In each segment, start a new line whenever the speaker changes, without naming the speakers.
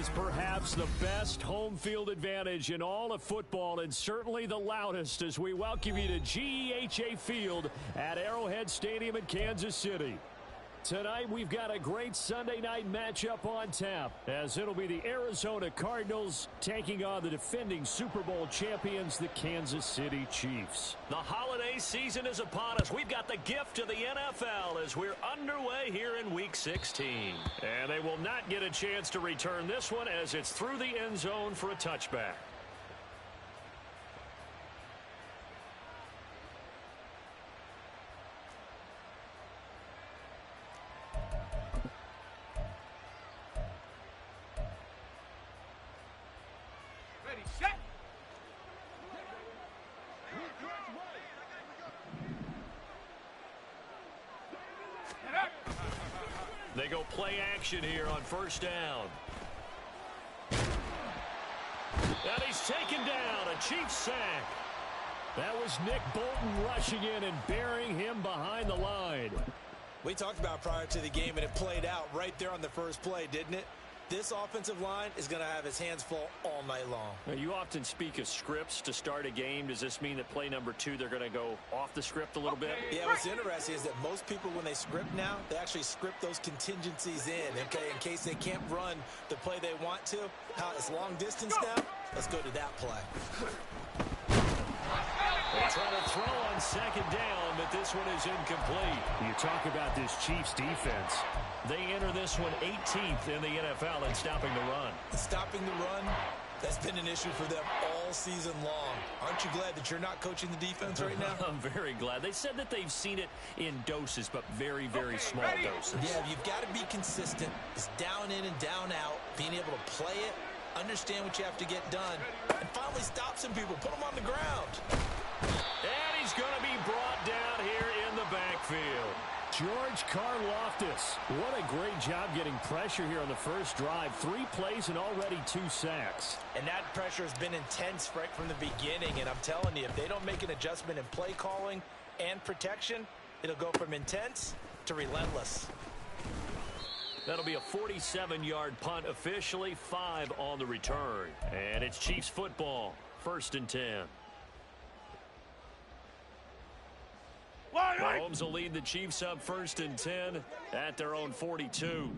has perhaps the best home field advantage in all of football and certainly the loudest as we welcome you to GEHA Field at Arrowhead Stadium in Kansas City. Tonight, we've got a great Sunday night matchup on tap, as it'll be the Arizona Cardinals taking on the defending Super Bowl champions, the Kansas City Chiefs.
The holiday season is upon us. We've got the gift of the NFL as we're underway here in Week 16.
And they will not get a chance to return this one as it's through the end zone for a touchback.
They go play action here on first down.
And he's taken down, a Chiefs sack. That was Nick Bolton rushing in and burying him behind the line.
We talked about prior to the game, and it played out right there on the first play, didn't it? This offensive line is going to have his hands full all night long.
Now, you often speak of scripts to start a game. Does this mean that play number 2, they're going to go off the script a little bit?
Yeah, what's interesting is that most people, when they script now, they actually script those contingencies in, okay, in case they can't run the play they want to. It's long distance now. Let's go to that play.
They try to throw on second down, but this one is incomplete. You talk about this Chiefs defense. They enter this one 18th in the NFL in stopping the run.
Stopping the run, that's been an issue for them all season long. Aren't you glad that you're not coaching the defense right now?
I'm very glad. They said that they've seen it in doses, but very, very small doses.
Yeah, you've got to be consistent. It's down in and down out, being able to play it, understand what you have to get done, and finally stop some people, put them on the ground.
And he's going to be brought down here in the backfield. George Karlaftis. What a great job getting pressure here on the first drive. 3 plays and already 2 sacks.
And that pressure has been intense right from the beginning. And I'm telling you, if they don't make an adjustment in play calling and protection, it'll go from intense to relentless.
That'll be a 47-yard punt, officially 5 on the return. And it's Chiefs football, 1st and 10. Mahomes will lead the Chiefs up 1st and 10 at their own 42.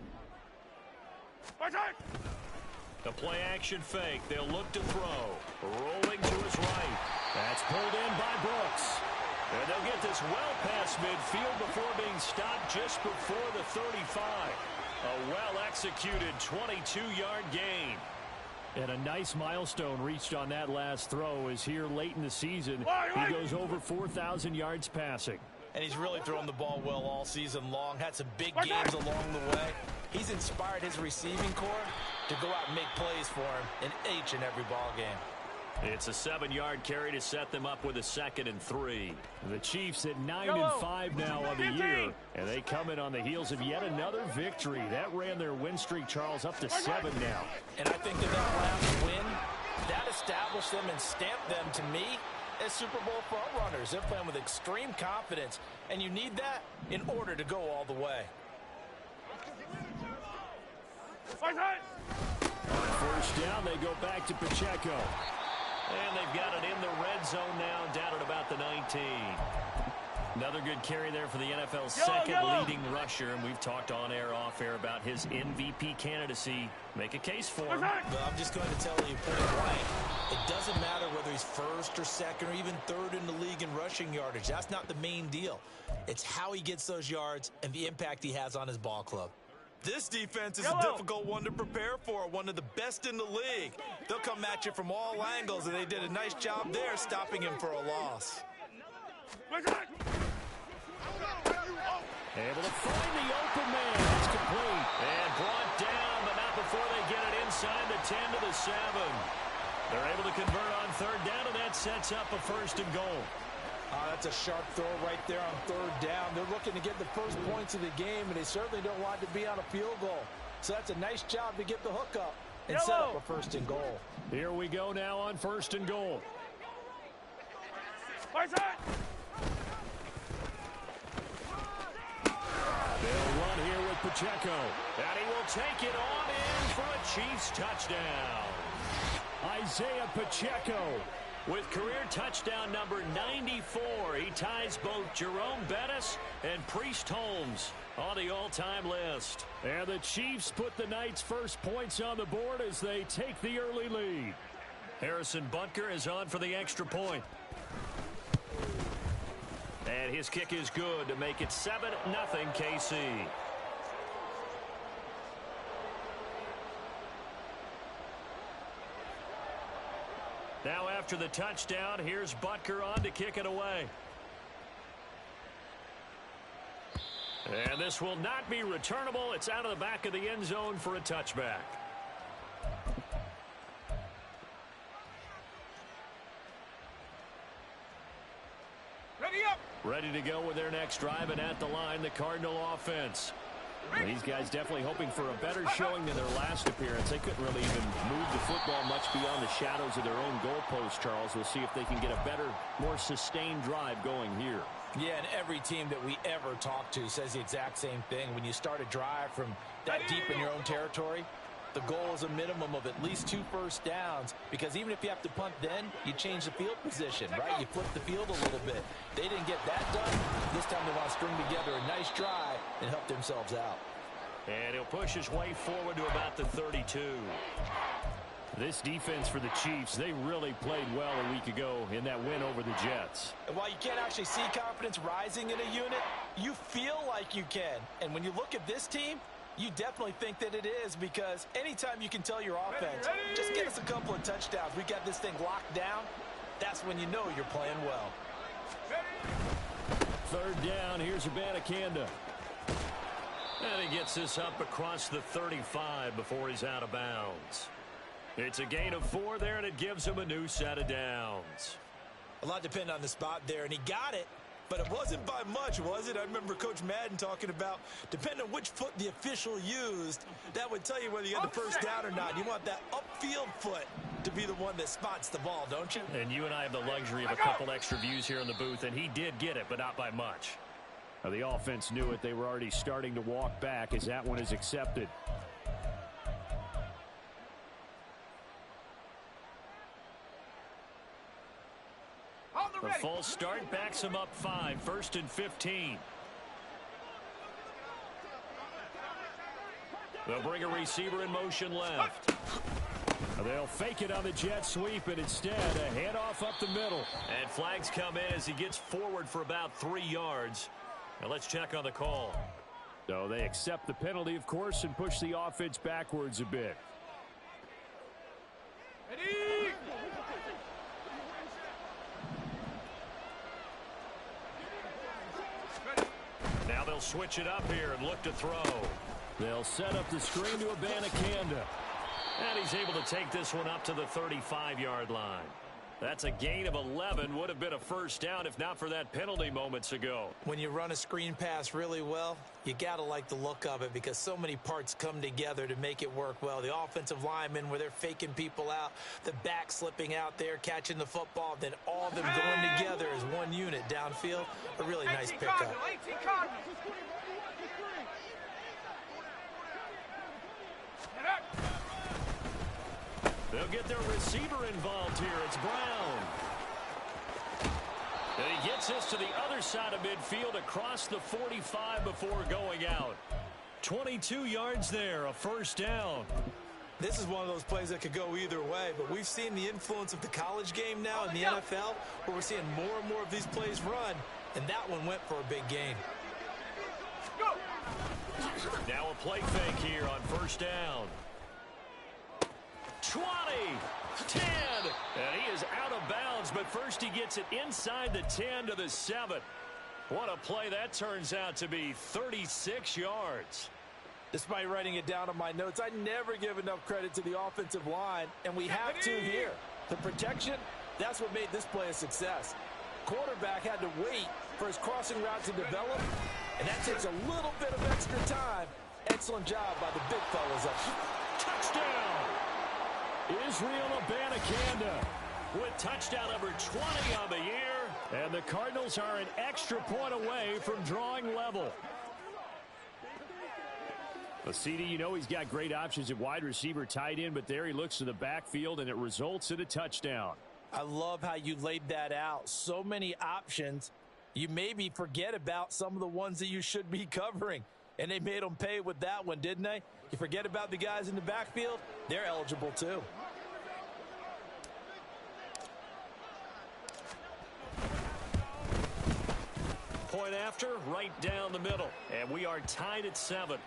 The play action fake. They'll look to throw. Rolling to his right.
That's pulled in by Brooks.
And they'll get this well past midfield before being stopped just before the 35. A well-executed 22-yard gain.
And a nice milestone reached on that last throw as here late in the season, he goes over 4,000 yards passing.
And he's really thrown the ball well all season long. Had some big games along the way. He's inspired his receiving corps to go out and make plays for him in each and every ball game.
It's a 7-yard carry to set them up with a 2nd and 3.
The Chiefs at 9-5 now on the year, and they come in on the heels of yet another victory. That ran their win streak, Charles, up to 7 now.
And I think that last win, that established them and stamped them, to me, as Super Bowl frontrunners. They're playing with extreme confidence, and you need that in order to go all the way.
On first down, they go back to Pacheco.
And they've got it in the red zone now, down at about the 19. Another good carry there for the NFL's second leading rusher, and we've talked on air, off air about his MVP candidacy. Make a case for him.
Well, I'm just going to tell you point blank, it doesn't matter whether he's 1st or 2nd or even 3rd in the league in rushing yardage. That's not the main deal. It's how he gets those yards and the impact he has on his ball club. This defense is a difficult one to prepare for, one of the best in the league. They'll come at you from all angles, and they did a nice job there stopping him for a loss.
Able to find the open man. It's complete.
And brought down, but not before they get it inside the 10 to the 7. They're able to convert on 3rd down, and that sets up a 1st and goal.
That's a sharp throw right there on 3rd down. They're looking to get the first points of the game, and they certainly don't want to be on a field goal. So that's a nice job to get the hook up and set up a 1st and goal.
Here we go now on 1st and goal. They'll run here with Pacheco.
And he will take it on in for a Chiefs touchdown.
Isaiah Pacheco.
With career touchdown number 94, he ties both Jerome Bettis and Priest Holmes on the all-time list.
And the Chiefs put the night's first points on the board as they take the early lead.
Harrison Butker is on for the extra point. And his kick is good to make it 7-0 KC. Now after the touchdown, here's Butker on to kick it away. And this will not be returnable. It's out of the back of the end zone for a touchback. Ready to go with their next drive, and at the line, the Cardinal offense.
Well, these guys definitely hoping for a better showing than their last appearance. They couldn't really even move the football much beyond the shadows of their own goalpost, Charles. We'll see if they can get a better, more sustained drive going here.
Yeah, and every team that we ever talk to says the exact same thing. When you start a drive from that deep in your own territory, the goal is a minimum of at least 2 first downs, because even if you have to punt then, you change the field position, right? You flip the field a little bit. They didn't get that done. This time they want to string together a nice drive and help themselves out.
And he'll push his way forward to about the 32.
This defense for the Chiefs, they really played well a week ago in that win over the Jets.
And while you can't actually see confidence rising in a unit, you feel like you can. And when you look at this team, you definitely think that it is, because anytime you can tell your offense, just get us a couple of touchdowns, we got this thing locked down, that's when you know you're playing well.
Third down, here's Abanikanda.
And he gets this up across the 35 before he's out of bounds. It's a gain of 4 there, and it gives him a new set of downs.
A lot depended on the spot there, and he got it. But it wasn't by much, was it? I remember Coach Madden talking about, depending on which foot the official used, that would tell you whether you had the first down or not. You want that upfield foot to be the one that spots the ball, don't you?
And you and I have the luxury of a couple extra views here in the booth, and he did get it, but not by much.
Now, the offense knew it. They were already starting to walk back as that one is accepted.
The false start backs him up 5, 1st and 15. They'll bring a receiver in motion left.
They'll fake it on the jet sweep, and instead a handoff up the middle.
And flags come in as he gets forward for about 3 yards. Now let's check on the call.
So they accept the penalty, of course, and push the offense backwards a bit.
Ready?
Now they'll switch it up here and look to throw.
They'll set up the screen to Abanikanda.
And he's able to take this one up to the 35-yard line. That's a gain of 11. Would have been a first down if not for that penalty moments ago.
When you run a screen pass really well, you got to like the look of it, because so many parts come together to make it work well. The offensive linemen, where they're faking people out, the back slipping out there, catching the football, then all of them going together as one unit downfield. A really nice pickup.
They'll get their receiver involved here. It's Brown. And he gets this to the other side of midfield across the 45 before going out. 22 yards there, a first down.
This is one of those plays that could go either way, but we've seen the influence of the college game now in the NFL, where we're seeing more and more of these plays run, and that one went for a big gain.
Now a play fake here on first down. 20, 10, and he is out of bounds, but first he gets it inside the 10 to the 7. What a play that turns out to be, 36 yards.
Despite writing it down on my notes, I never give enough credit to the offensive line, and we have to here. The protection, that's what made this play a success. Quarterback had to wait for his crossing route to develop, and that takes a little bit of extra time. Excellent job by the big fellas up here.
Touchdown!
Israel Abanikanda
with touchdown number 20 on the year.
And the Cardinals are an extra point away from drawing level. Well, CD, you know he's got great options at wide receiver, tight end, but there he looks to the backfield, and it results in a touchdown.
I love how you laid that out. So many options. You maybe forget about some of the ones that you should be covering. And they made them pay with that one, didn't they? You forget about the guys in the backfield, they're eligible too.
Point after, right down the middle. And we are tied at 7.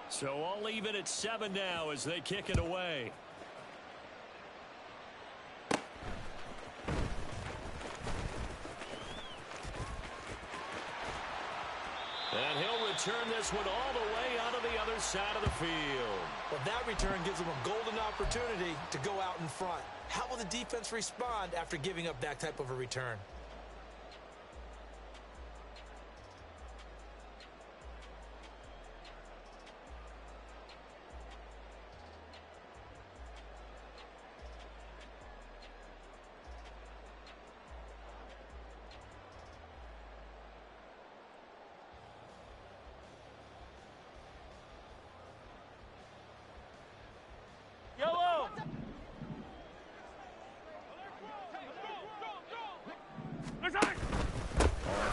So all even at 7 now as they kick it away. And he'll return this one all the way onto the other side of the field.
Well, that return gives them a golden opportunity to go out in front. How will the defense respond after giving up that type of a return?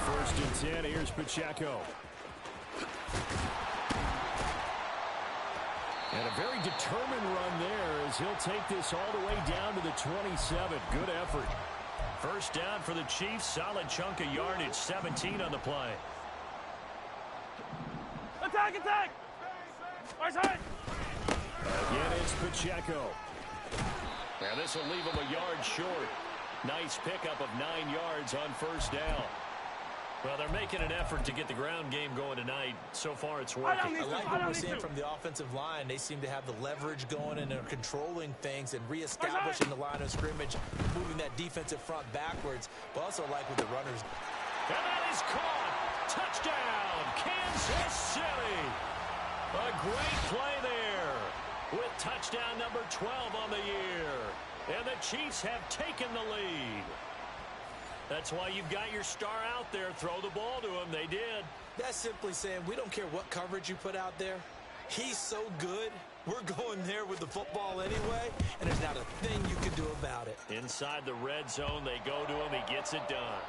First and 10, here's Pacheco. And a very determined run there as he'll take this all the way down to the 27. Good effort.
First down for the Chiefs. Solid chunk of yardage. 17 on the play.
Attack, attack! Right side!
Again, it's Pacheco.
And this will leave him a yard short. Nice pickup of 9 yards on first down. Well, they're making an effort to get the ground game going tonight. So far, it's working.
I like what we're seeing from the offensive line. They seem to have the leverage going, and they're controlling things and reestablishing the line of scrimmage, moving that defensive front backwards, but also like with the runners.
And that is caught. Touchdown, Kansas City. A great play there with touchdown number 12 on the year. And the Chiefs have taken the lead. That's why you've got your star out there. Throw the ball to him. They did.
That's simply saying we don't care what coverage you put out there. He's so good. We're going there with the football anyway, and there's not a thing you can do about it.
Inside the red zone, they go to him. He gets it done.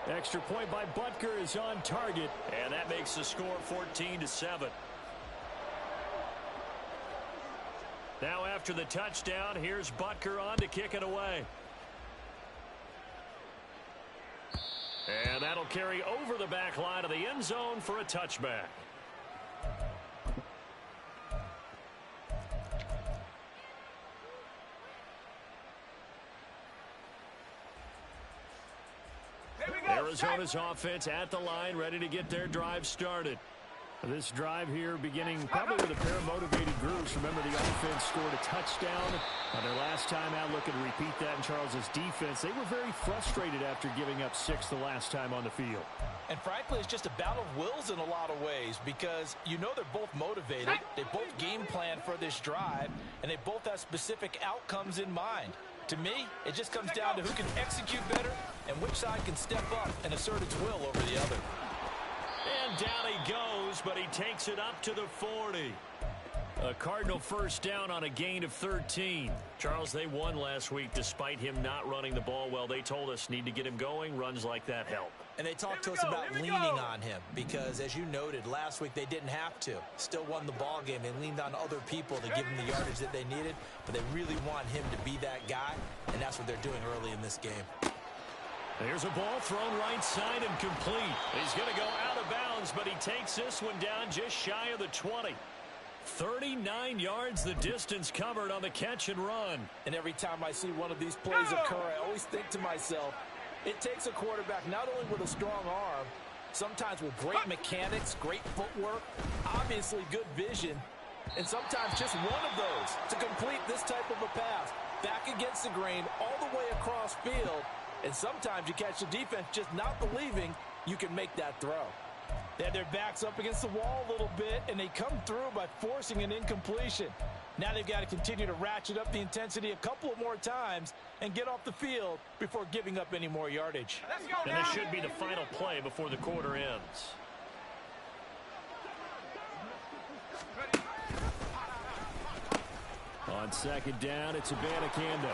Extra point by Butker is on target.
And that makes the score 14-7. Now after the touchdown, here's Butker on to kick it away. And that'll carry over the back line of the end zone for a touchback. Arizona's offense at the line, ready to get their drive started.
This drive here beginning probably with a pair of motivated groups. Remember, the offense scored a touchdown on their last time out, looking to repeat that in Charles's defense. They were very frustrated after giving up 6 the last time on the field.
And frankly, it's just a battle of wills in a lot of ways because you know they're both motivated. They both game plan for this drive, and they both have specific outcomes in mind. To me, it just comes down to who can execute better and which side can step up and assert its will over the other.
And down he goes, but he takes it up to the 40. A Cardinal first down on a gain of 13. Charles, they won last week despite him not running the ball well. They told us need to get him going. Runs like that help.
And they talked to us about leaning on him because, as you noted, last week they didn't have to. Still won the ball game. They leaned on other people to give him the yardage that they needed, but they really want him to be that guy, and that's what they're doing early in this game.
There's a ball thrown right side and complete. He's going to go out of bounds, but he takes this one down just shy of the 20. 39 yards the distance covered on the catch and run.
And every time I see one of these plays occur, I always think to myself, it takes a quarterback not only with a strong arm, sometimes with great mechanics, great footwork, obviously good vision, and sometimes just one of those to complete this type of a pass. Back against the grain, all the way across field, and sometimes you catch the defense just not believing you can make that throw. They had their backs up against the wall a little bit, and they come through by forcing an incompletion. Now they've got to continue to ratchet up the intensity a couple of more times and get off the field before giving up any more yardage.
And this should be the final play before the quarter ends.
On second down, it's Abanikanda.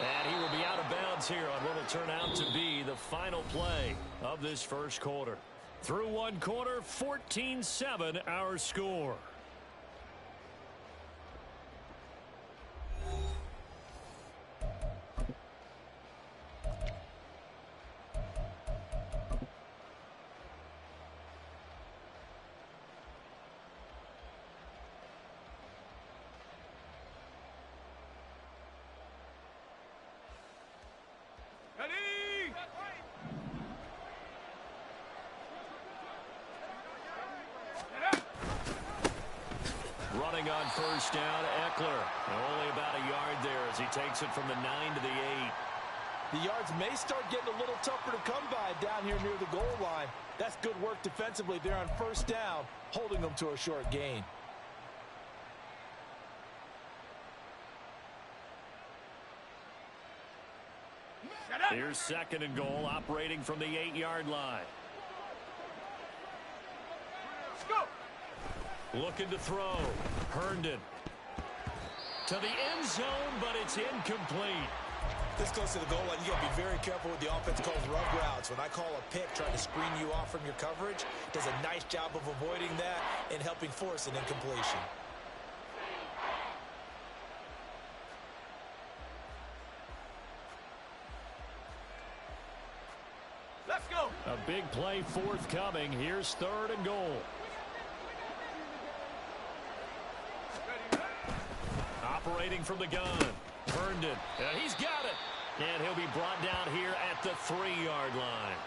And he will be out of bounds here on what will turn out to be the final play of this first quarter.
Through one quarter, 14-7 our score.
Running on first down, Eckler. Only about a yard there as he takes it from the 9 to the 8.
The yards may start getting a little tougher to come by down here near the goal line. That's good work defensively there on first down, holding them to a short gain.
Here's second and goal, operating from the 8-yard line.
Let's go.
Looking to throw. Herndon. To the end zone, but it's incomplete.
This close to the goal line, you got to be very careful with the offense calls rub routes. When I call a pick trying to screen you off from your coverage, does a nice job of avoiding that and helping force an incompletion.
Let's go.
A big play forthcoming. Here's third and goal. Operating from the gun. Herndon. And he's got it. And he'll be brought down here at the 3-yard line.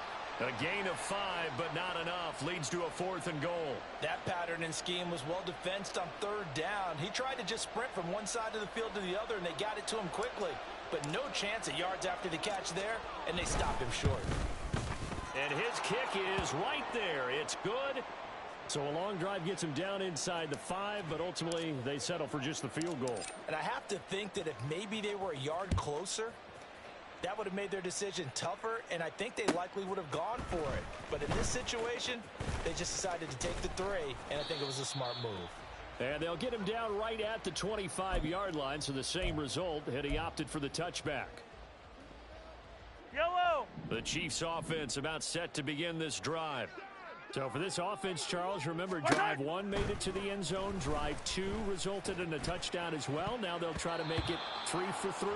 A gain of 5, but not enough. Leads to a 4th and goal.
That pattern and scheme was well defensed on third down. He tried to just sprint from one side of the field to the other, and they got it to him quickly. But no chance at yards after the catch there, and they stopped him short.
And his kick is right there. It's good. So a long drive gets him down inside the 5, but ultimately they settle for just the field goal.
And I have to think that if maybe they were a yard closer, that would have made their decision tougher, and I think they likely would have gone for it. But in this situation, they just decided to take the 3, and I think it was a smart move.
And they'll get him down right at the 25-yard line, so the same result, and he opted for the touchback.
Yellow.
The Chiefs offense about set to begin this drive. So for this offense, Charles, remember drive 1 made it to the end zone. Drive 2 resulted in a touchdown as well. Now they'll try to make it 3 for 3.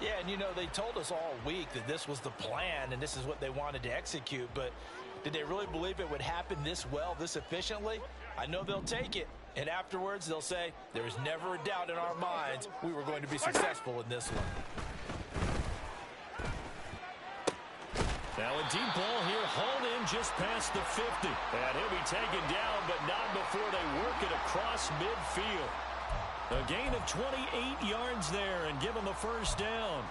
Yeah, and you know, they told us all week that this was the plan and this is what they wanted to execute, but did they really believe it would happen this well, this efficiently? I know they'll take it, and afterwards they'll say, there was never a doubt in our minds we were going to be successful in this one.
Now a deep ball here, hauled in just past the 50. And he'll be taken down, but not before they work it across midfield. A gain of 28 yards there and give him the first down.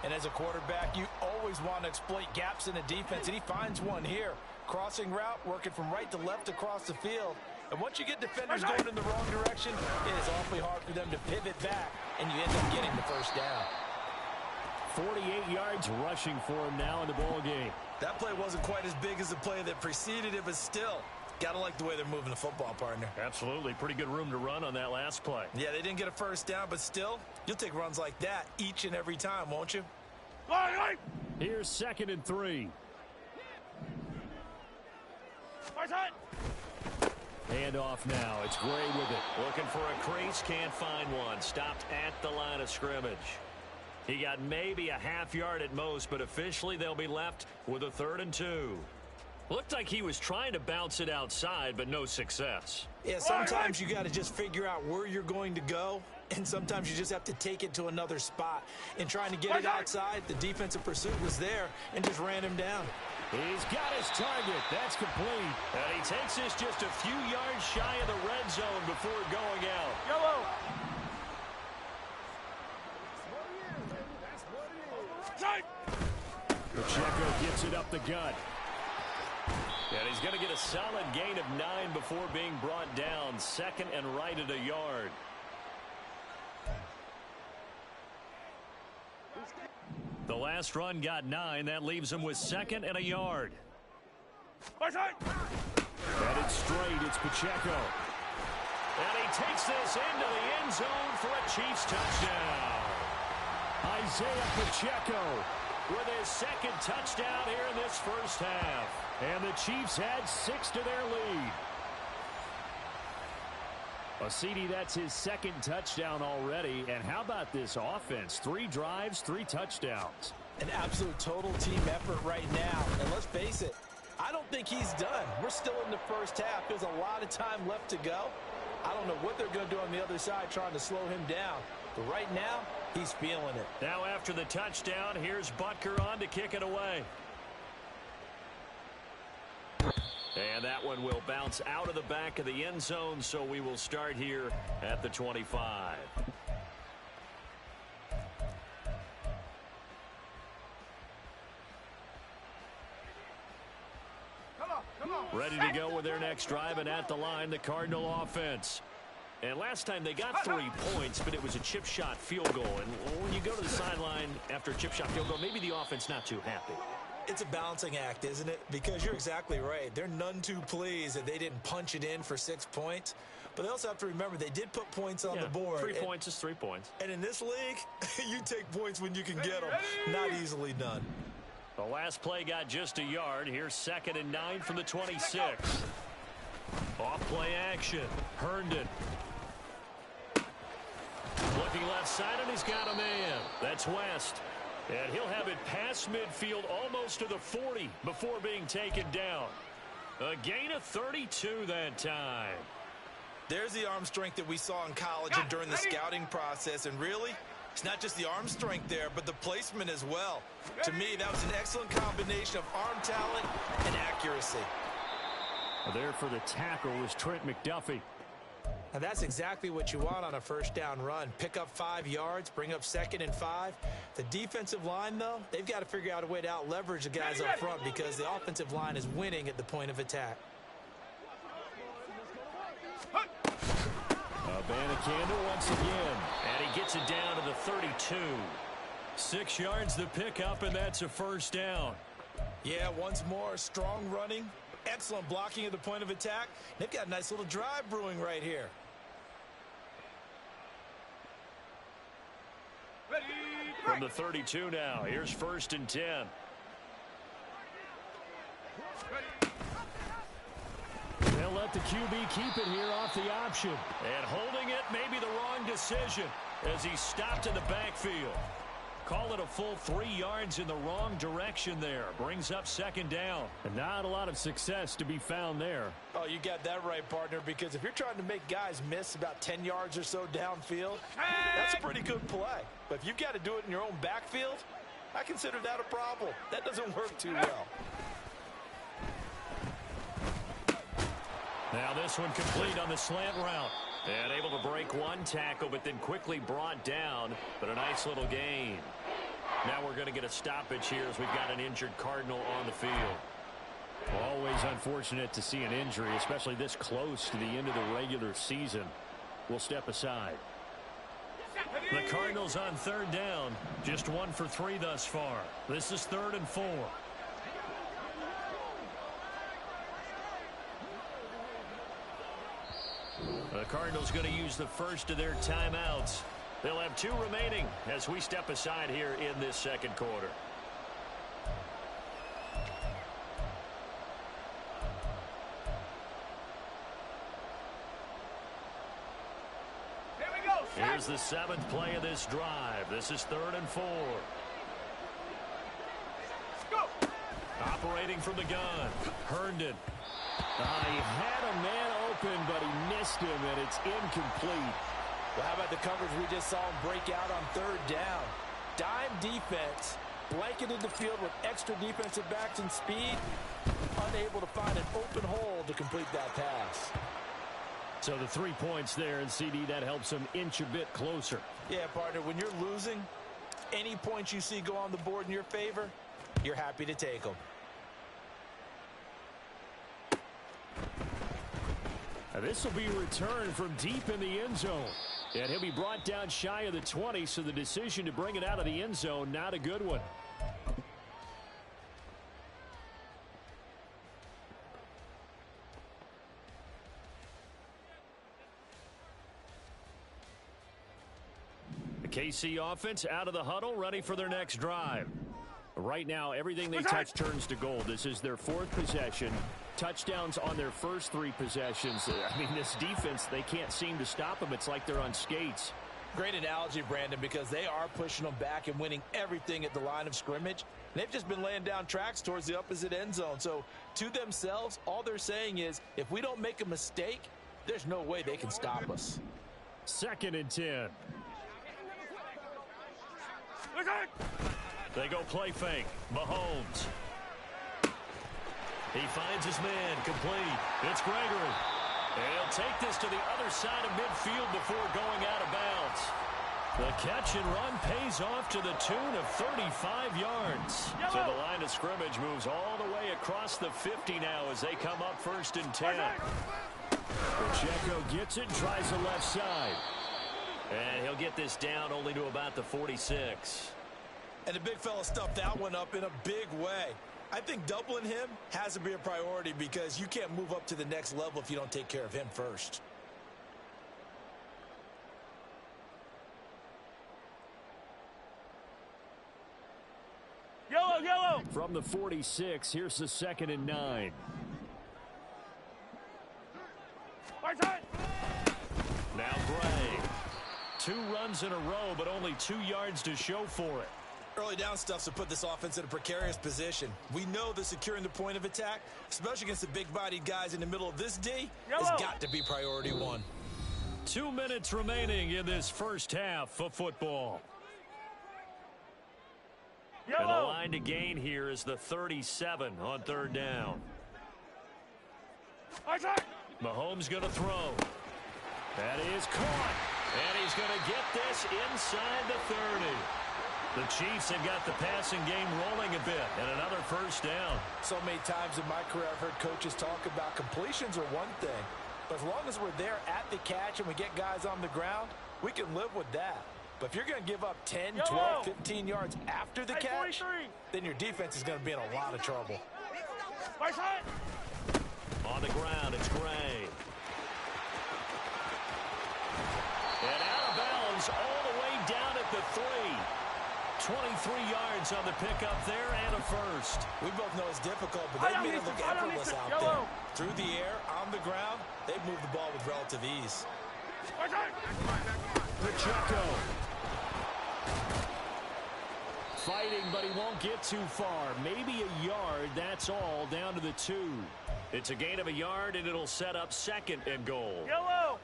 And as a quarterback, you always want to exploit gaps in the defense, and he finds one here. Crossing route, working from right to left across the field. And once you get defenders going in the wrong direction, it is awfully hard for them to pivot back, and you end up getting the first down.
48 yards rushing for him now in the ball game.
That play wasn't quite as big as the play that preceded it, but still, gotta like the way they're moving the football, partner.
Absolutely. Pretty good room to run on that last play.
Yeah, they didn't get a first down, but still, you'll take runs like that each and every time, won't you?
Here's second and 3. Hand off now. It's Gray with it.
Looking for a crease, can't find one. Stopped at the line of scrimmage. He got maybe a half yard at most, but officially they'll be left with a 3rd and 2.
Looked like he was trying to bounce it outside, but no success.
Yeah, sometimes you got to just figure out where you're going to go, and sometimes you just have to take it to another spot. In trying to get it outside, the defensive pursuit was there and just ran him down.
He's got his target. That's complete.
And he takes this just a few yards shy of the red zone before going out.
Yellow.
Pacheco gets it up the gut.
And he's going to get a solid gain of 9 before being brought down. Second and right at a yard. The last run got 9. That leaves him with second and a yard.
Headed straight, it's Pacheco.
And he takes this into the end zone for a Chiefs touchdown.
Isaiah Pacheco
With his second touchdown here in this first half.
And the Chiefs add 6 to their lead. CD, that's his second touchdown already. And how about this offense? 3 drives, 3 touchdowns.
An absolute total team effort right now. And let's face it, I don't think he's done. We're still in the first half. There's a lot of time left to go. I don't know what they're going to do on the other side trying to slow him down. But right now, he's feeling it.
Now after the touchdown, here's Butker on to kick it away. And that one will bounce out of the back of the end zone, so we will start here at the 25. Ready to go with their next drive, and at the line, the Cardinal offense. And last time they got 3 points, but it was a chip shot field goal. And when you go to the sideline after a chip shot field goal, maybe the offense not too happy.
It's a balancing act, isn't it? Because you're exactly right. They're none too pleased that they didn't punch it in for 6 points. But they also have to remember they did put points on the board.
3 points is 3 points.
And in this league, you take points when you can get them. Not easily done.
The last play got just a yard. Here's 2nd and 9 from the 26. Off play action. Herndon. Looking left side, and he's got a man. That's West. And he'll have it past midfield almost to the 40 before being taken down. A gain of 32 that time.
There's the arm strength that we saw in college and during the scouting process. And really, it's not just the arm strength there, but the placement as well. To me, that was an excellent combination of arm talent and accuracy.
There for the tackle was Trent McDuffie.
And that's exactly what you want on a first down run. Pick up 5 yards, bring up 2nd and 5. The defensive line, though, they've got to figure out a way to out-leverage the guys up front because the offensive line is winning at the point of attack.
Abanikanda once again.
And he gets it down to the 32. 6 yards the pickup, and that's a first down.
Yeah, once more, strong running, excellent blocking at the point of attack. They've got a nice little drive brewing right here.
From the 32 now, here's 1st and 10.
They'll let the QB keep it here off the option.
And holding it may be the wrong decision as he stopped in the backfield. Call it a full 3 yards in the wrong direction there. Brings up 2nd down.
And not a lot of success to be found there.
Oh, you got that right, partner, because if you're trying to make guys miss about 10 yards or so downfield, that's a pretty good play. But if you've got to do it in your own backfield, I consider that a problem. That doesn't work too well.
Now this one complete on the slant route. And able to break 1 tackle, but then quickly brought down. But a nice little gain. Now we're going to get a stoppage here as we've got an injured Cardinal on the field.
Always unfortunate to see an injury, especially this close to the end of the regular season. We'll step aside.
The Cardinals on 3rd down. Just 1 for 3 thus far. This is 3rd and 4. The Cardinals going to use the first of their timeouts. They'll have 2 remaining as we step aside here in this 2nd quarter.
Here we go.
Here's the 7th play of this drive. This is 3rd and 4.
Let's go.
Operating from the gun. Herndon.
He had a man open, but he missed him, and it's incomplete.
Well, how about the coverage we just saw him break out on 3rd down? Dime defense, blanketed the field with extra defensive backs and speed, unable to find an open hole to complete that pass.
So the 3 points there, and CD, that helps him inch a bit closer.
Yeah, partner, when you're losing, any points you see go on the board in your favor, you're happy to take them.
This will be returned from deep in the end zone. And he'll be brought down shy of the 20, so the decision to bring it out of the end zone, not a good one. The KC offense out of the huddle, ready for their next drive. Right now, everything they touch turns to gold. This is their 4th possession. Touchdowns on their first 3 possessions. I mean, this defense, they can't seem to stop them. It's like they're on skates.
Great analogy, Brandon, because they are pushing them back and winning everything at the line of scrimmage. They've just been laying down tracks towards the opposite end zone. So, to themselves, all they're saying is, if we don't make a mistake, there's no way they can stop us.
2nd and 10. They go play fake. Mahomes. He finds his man, complete. It's Gregory. And he'll take this to the other side of midfield before going out of bounds. The catch and run pays off to the tune of 35 yards.
Yellow.
So the line of scrimmage moves all the way across the 50 now as they come up 1st and 10. Pacheco gets it, tries the left side.
And he'll get this down only to about the 46.
And the big fella stuffed that one up in a big way. I think doubling him has to be a priority because you can't move up to the next level if you don't take care of him first.
Yellow, yellow.
From the 46, here's the 2nd and 9.
Right side.
Now Gray. 2 runs in a row, but only 2 yards to show for it.
Early down stuffs to put this offense in a precarious position. We know that securing the point of attack, especially against the big-bodied guys in the middle of this D, has got to be priority 1.
2 minutes remaining in this first half of football.
Yellow.
And the line to gain here is the 37 on 3rd down.
Right side.
Mahomes going to throw. That is caught. And he's going to get this inside the 30. The Chiefs have got the passing game rolling a bit, and another 1st down.
So many times in my career I've heard coaches talk about completions are one thing, but as long as we're there at the catch and we get guys on the ground, we can live with that. But if you're going to give up 10, 12, 15 yards after the catch, then your defense is going to be in a lot of trouble.
Right side.
On the ground, it's Gray. And out of bounds all the way down at the 3. 23 yards on the pickup there and a 1st.
We both know it's difficult, but they've made it look effortless out there. Through the air, on the ground, they've moved the ball with relative ease.
Pacheco. Fighting, but he won't get too far. Maybe a yard, that's all, down to the 2. It's a gain of a yard, and it'll set up 2nd and goal.
Yellow.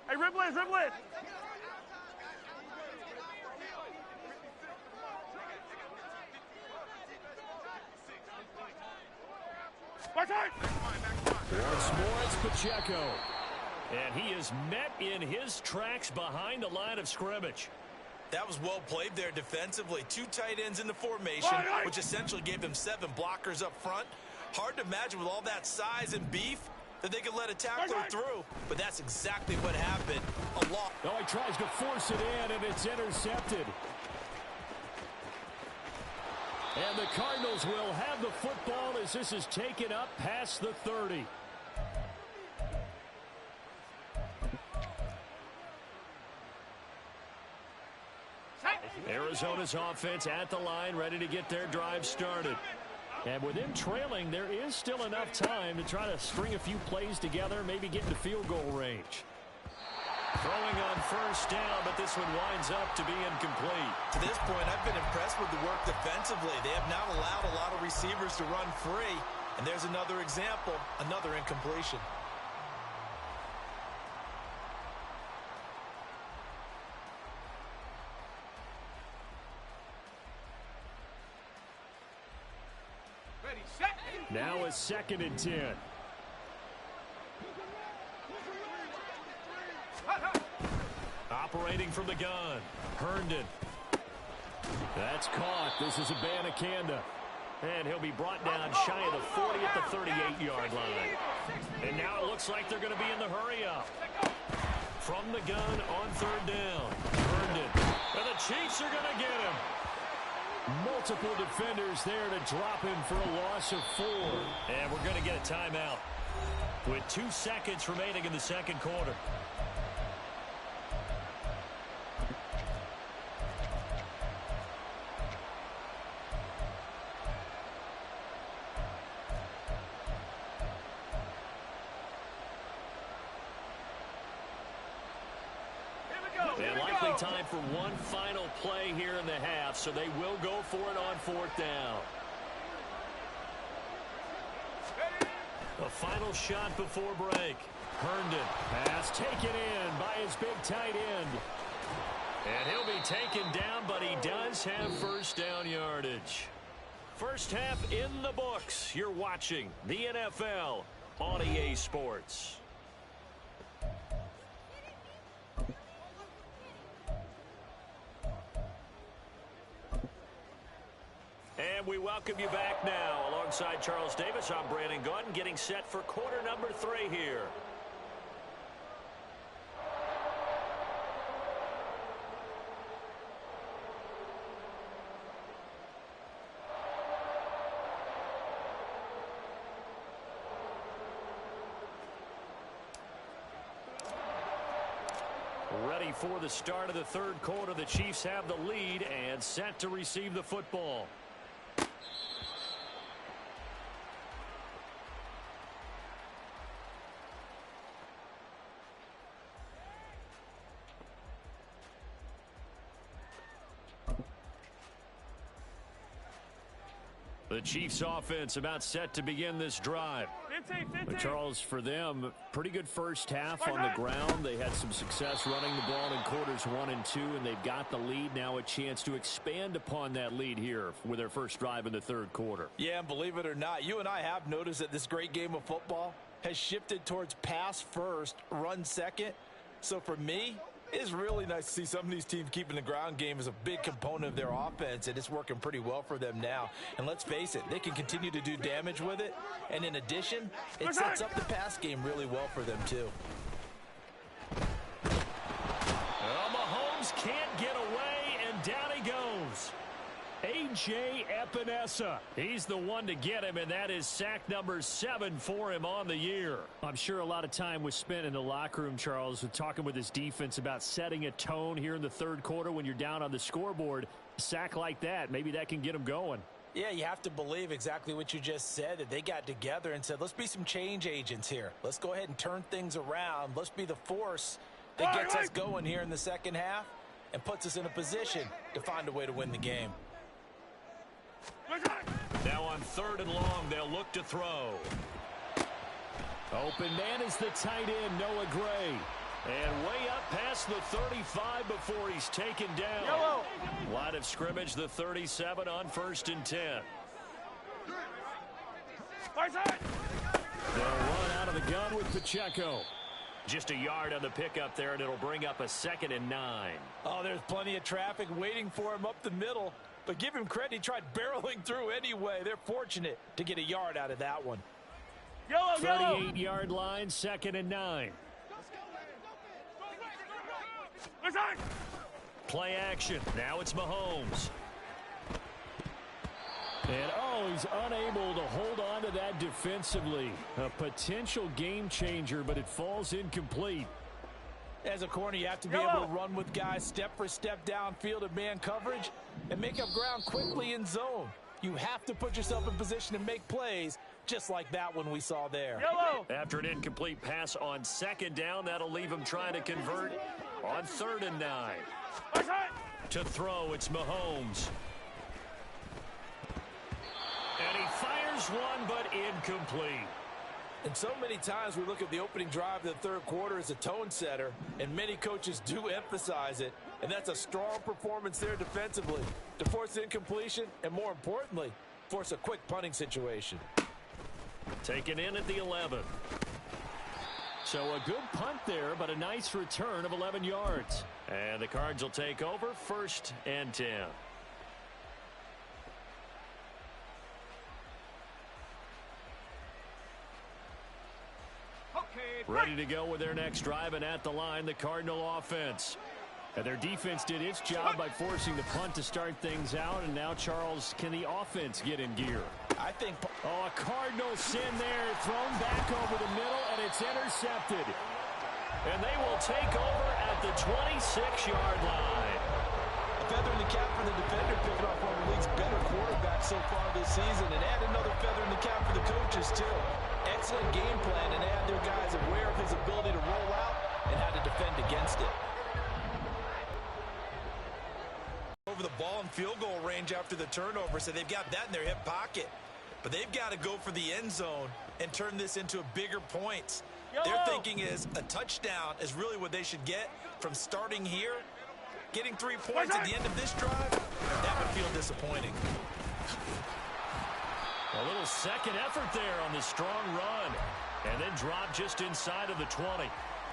Hey, dribble it, dribble it. Once
more, it's Pacheco. And he is met in his tracks behind the line of scrimmage.
That was well played there defensively. 2 tight ends in the formation, which essentially gave him 7 blockers up front. Hard to imagine with all that size and beef that they could let a tackler through, but that's exactly what happened. A lot.
Oh, he tries to force it in, and it's intercepted. And the Cardinals will have the football as this is taken up past the 30. Arizona's offense at the line, ready to get their drive started. And with them trailing, there is still enough time to try to string a few plays together, maybe get into field goal range. Throwing on 1st down, but this one winds up to be incomplete.
To this point, I've been impressed with the work defensively. They have not allowed a lot of receivers to run free. And there's another example, another incompletion.
Now a 2nd and 10.
operating from the gun. Herndon.
That's caught. This is Abanikanda.
And he'll be brought down shy of the 40 at the 38-yard line. And now it looks like they're going to be in the hurry-up. From the gun on third down. Herndon. And the Chiefs are going to get him.
Multiple defenders there to drop him for a loss of 4.
And we're going to get a timeout with 2 seconds remaining in the second quarter. And likely time for one final play here in the half, so they will go for it on fourth down. A final shot before break. Herndon.
Pass taken in by his big tight end.
And he'll be taken down, but he does have first down yardage. First half in the books. You're watching the NFL on EA Sports. And we welcome you back now. Alongside Charles Davis, I'm Brandon Gaudin, getting set for quarter number 3 here. Ready for the start of the third quarter. The Chiefs have the lead and set to receive the football. The Chiefs offense about set to begin this drive.
But Charles, for them, pretty good first half on the ground. They had some success running the ball in quarters 1 and 2, and they've got the lead. Now a chance to expand upon that lead here with their first drive in the third quarter.
Yeah, and believe it or not, you and I have noticed that this great game of football has shifted towards pass first, run second. So for me, it's really nice to see some of these teams keeping the ground game as a big component of their offense, and it's working pretty well for them now. And let's face it, they can continue to do damage with it. And in addition, it sets up the pass game really well for them, too.
Well, Mahomes can't get away, and down he goes.
A.J. Epinesa.
He's the one to get him, and that is sack number 7 for him on the year.
I'm sure a lot of time was spent in the locker room, Charles, talking with his defense about setting a tone here in the third quarter when you're down on the scoreboard. A sack like that, maybe that can get him going.
Yeah, you have to believe exactly what you just said, that they got together and said, let's be some change agents here. Let's go ahead and turn things around. Let's be the force that gets us going here in the second half and puts us in a position to find a way to win the game.
Now on third and long, they'll look to throw.
Open man is the tight end, Noah Gray.
And way up past the 35 before he's taken down.
Yellow.
Line of scrimmage, the 37 on 1st and 10.
They'll run out of the gun with Pacheco.
Just a yard on the pickup there, and it'll bring up a 2nd and 9.
Oh, there's plenty of traffic waiting for him up the middle. But give him credit, he tried barreling through anyway. They're fortunate to get a yard out of that one.
38-yard line, 2nd and 9.
Play action. Now it's Mahomes.
And, oh, he's unable to hold on to that defensively. A potential game changer, but it falls incomplete.
As a corner, you have to be able to run with guys step for step downfield in man coverage and make up ground quickly in zone. You have to put yourself in position to make plays just like that one we saw there.
After an incomplete pass on 2nd down, that'll leave him trying to convert on 3rd and 9. To throw, it's Mahomes. And he fires one, but incomplete.
And so many times we look at the opening drive of the third quarter as a tone setter, and many coaches do emphasize it, and that's a strong performance there defensively to force incompletion and, more importantly, force a quick punting situation.
Taken in at the 11.
So a good punt there, but a nice return of 11 yards.
And the Cards will take over 1st and 10.
Ready to go with their next drive, and at the line, the Cardinal offense. And their defense did its job by forcing the punt to start things out, and now, Charles, can the offense get in gear?
I think...
Oh, a Cardinal sin there, thrown back over the middle, and it's intercepted. And they will take over at the 26-yard line.
A feather in the cap for the defender, picking off one of the league's better quarterbacks so far this season, and add another feather in the cap for the coaches, too. Excellent game plan, and had their guys aware of his ability to roll out and how to defend against it. Over the ball in field goal range after the turnover, so they've got that in their hip pocket. But they've got to go for the end zone and turn this into a bigger points. Their thinking is a touchdown is really what they should get from starting here. Getting 3 points at the end of this drive, that would feel disappointing.
A little second effort there on the strong run. And then drop just inside of the 20.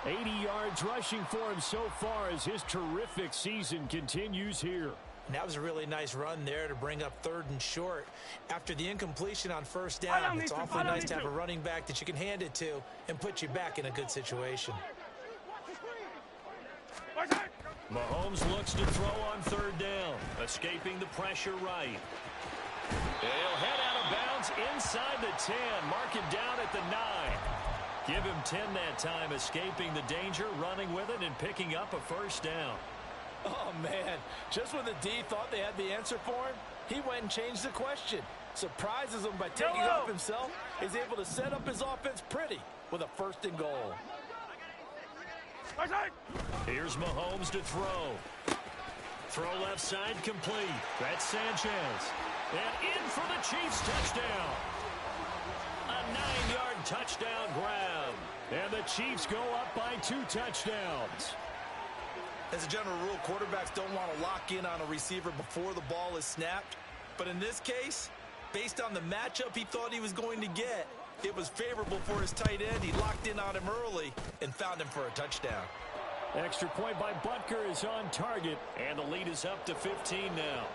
80 yards rushing for him so far as his terrific season continues here.
And that was a really nice run there to bring up 3rd and short. After the incompletion on 1st down, it's awfully nice to have a running back that you can hand it to and put you back in a good situation.
Mahomes looks to throw on 3rd down. Escaping the pressure right. He'll head out of bounds inside the 10. Mark him down at the 9. Give him 10 that time, escaping the danger, running with it, and picking up a 1st down.
Oh, man. Just when the D thought they had the answer for him, he went and changed the question. Surprises him by taking off himself. He's able to set up his offense pretty with a 1st and goal.
Here's Mahomes to throw. Throw left side complete. That's Sanchez. And in for the Chiefs touchdown. A 9-yard touchdown grab. And the Chiefs go up by 2 touchdowns.
As a general rule, quarterbacks don't want to lock in on a receiver before the ball is snapped. But in this case, based on the matchup he thought he was going to get, it was favorable for his tight end. He locked in on him early and found him for a touchdown.
Extra point by Butker is on target, and the lead is up to 15 now.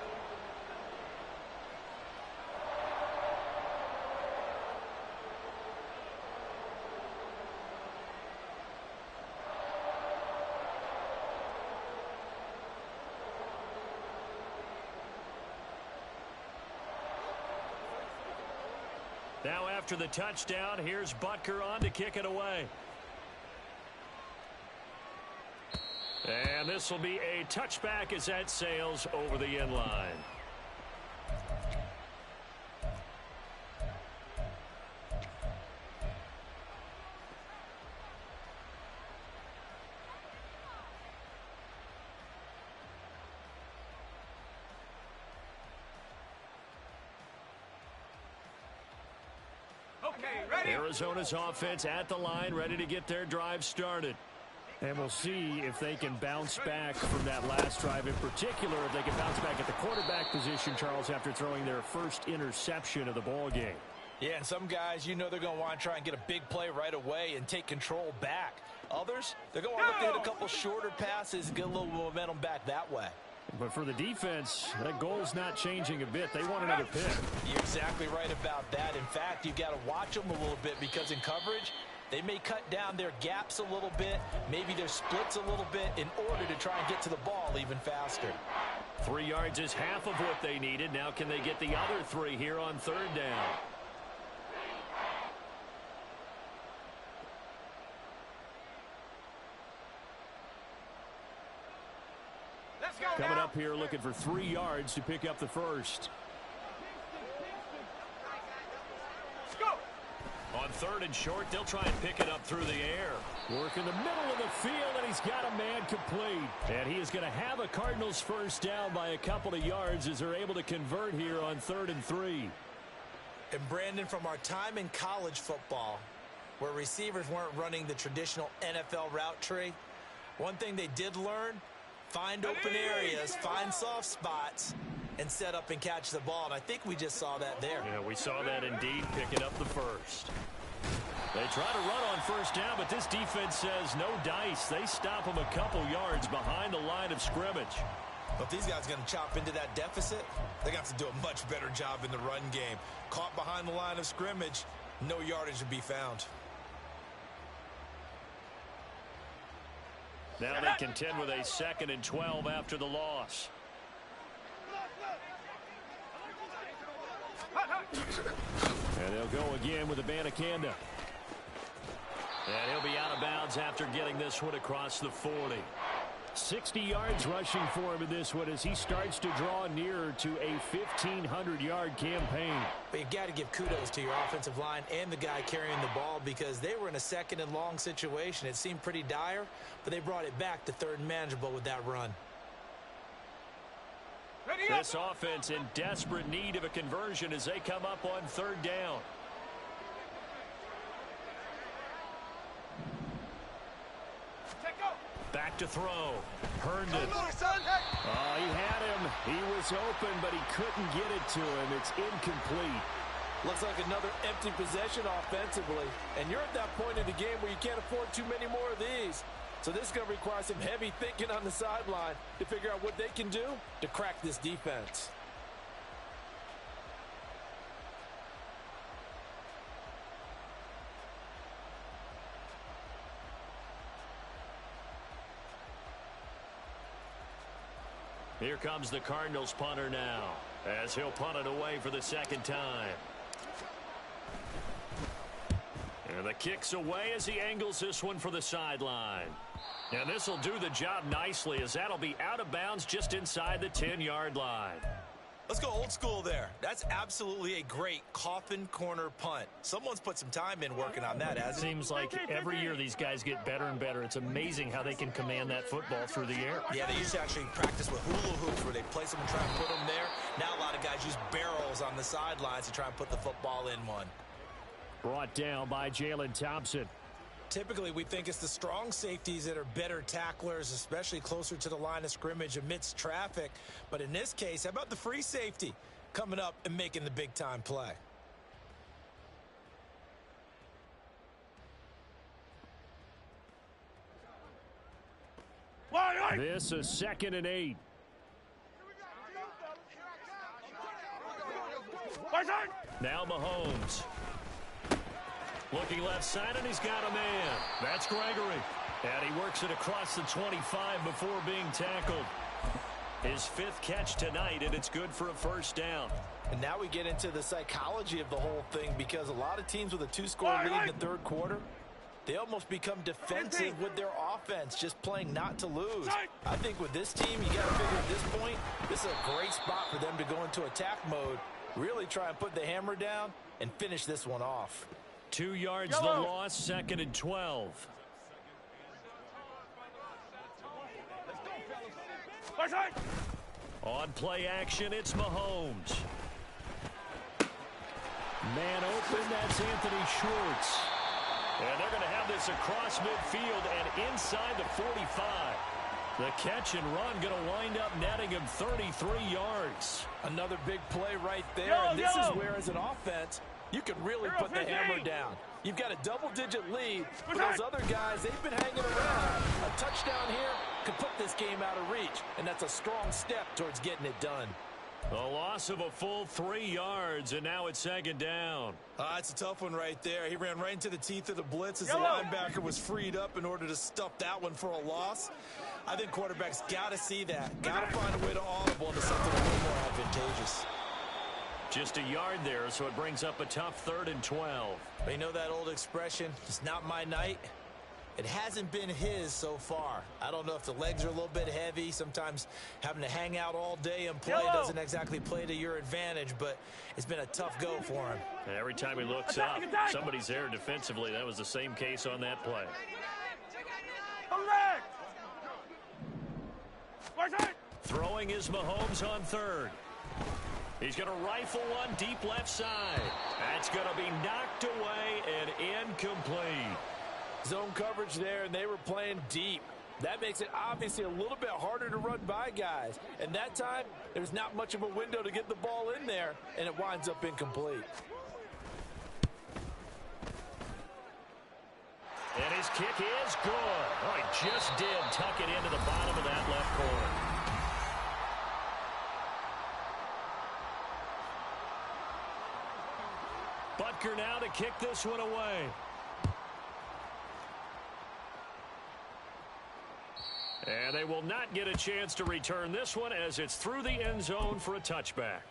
Now after the touchdown, here's Butker on to kick it away. And this will be a touchback as that sails over the end line. Arizona's offense at the line, ready to get their drive started. And we'll see if they can bounce back from that last drive in particular, if they can bounce back at the quarterback position, Charles, after throwing their first interception of the ball game.
Yeah, and some guys, you know they're going to want to try and get a big play right away and take control back. Others, they're going to want to hit a couple shorter passes and get a little momentum back that way.
But for the defense, that goal's not changing a bit. They want another pick.
You're exactly right about that. In fact, you've got to watch them a little bit because in coverage, they may cut down their gaps a little bit, maybe their splits a little bit in order to try and get to the ball even faster.
3 yards is half of what they needed. Now can they get the other 3 here on 3rd down? Coming up here looking for 3 yards to pick up the first. On 3rd and short, they'll try and pick it up through the air. Work in the middle of the field, and he's got a man complete. And he is going to have a Cardinals first down by a couple of yards as they're able to convert here on 3rd and 3.
And Brandon, from our time in college football, where receivers weren't running the traditional NFL route tree, one thing they did learn, find open areas, find soft spots, and set up and catch the ball. And I think we just saw that there.
Yeah, we saw that indeed, picking up the first. They try to run on first down, but this defense says no dice. They stop them a couple yards behind the line of scrimmage.
But if these guys are going to chop into that deficit, they're going to have to do a much better job in the run game. Caught behind the line of scrimmage, no yardage to be found.
Now they contend with a 2nd and 12 after the loss. And they'll go again with Abanikanda. And he'll be out of bounds after getting this one across the 40. 60 yards rushing for him in this one as he starts to draw nearer to a 1,500-yard campaign.
But you've got to give kudos to your offensive line and the guy carrying the ball because they were in a 2nd and long situation. It seemed pretty dire, but they brought it back to 3rd and manageable with that run.
This offense in desperate need of a conversion as they come up on 3rd down. Back to throw. Herndon. Oh, he had him. He was open, but he couldn't get it to him. It's incomplete.
Looks like another empty possession offensively. And you're at that point in the game where you can't afford too many more of these. So this is going to require some heavy thinking on the sideline to figure out what they can do to crack this defense.
Here comes the Cardinals punter now as he'll punt it away for the 2nd time. And the kick's away as he angles this one for the sideline. And this will do the job nicely as that'll be out of bounds just inside the 10-yard line.
Let's go old school there. That's absolutely a great coffin corner punt. Someone's put some time in working on that, hasn't it?
Seems like every year these guys get better and better. It's amazing how they can command that football through the air.
Yeah, they used to actually practice with hula hoops where they place them and try and put them there. Now a lot of guys use barrels on the sidelines to try and put the football in one.
Brought down by Jalen Thompson.
Typically, we think it's the strong safeties that are better tacklers, especially closer to the line of scrimmage amidst traffic. But in this case, how about the free safety coming up and making the big-time play?
This is 2nd and 8. Now Mahomes. Looking left side, and he's got a man. That's Gregory. And he works it across the 25 before being tackled. His 5th catch tonight, and it's good for a 1st down.
And now we get into the psychology of the whole thing because a lot of teams with a 2-score lead in the 3rd quarter, they almost become defensive with their offense, just playing not to lose. I think with this team, you got to figure at this point, this is a great spot for them to go into attack mode, really try and put the hammer down and finish this one off.
2 yards the loss, 2nd and 12. On play action, it's Mahomes. Man open, that's Anthony Schwartz. And they're going to have this across midfield and inside the 45. The catch and run going to wind up netting him 33 yards.
Another big play right there. And this is where, as an offense, you can really put the hammer down. You've got a double-digit lead, but those other guys, they've been hanging around. A touchdown here could put this game out of reach, and that's a strong step towards getting it done.
A loss of a full 3 yards, and now it's 2nd down.
It's a tough one right there. He ran right into the teeth of the blitz as the linebacker was freed up in order to stuff that one for a loss. I think quarterbacks got to see that. Got to find a way to audible into something a little more advantageous.
Just a yard there, so it brings up a tough 3rd and 12.
But you know that old expression, it's not my night? It hasn't been his so far. I don't know if the legs are a little bit heavy. Sometimes having to hang out all day and play doesn't exactly play to your advantage, but it's been a tough go for him.
And every time he looks up, somebody's there defensively. That was the same case on that play. Throwing is Mahomes on 3rd. He's going to rifle one deep left side. That's going to be knocked away and incomplete.
Zone coverage there, and they were playing deep. That makes it obviously a little bit harder to run by guys. And that time, there's not much of a window to get the ball in there, and it winds up incomplete.
This kick is good. Oh, he just did tuck it into the bottom of that left corner. Butker now to kick this one away. And they will not get a chance to return this one as it's through the end zone for a touchback.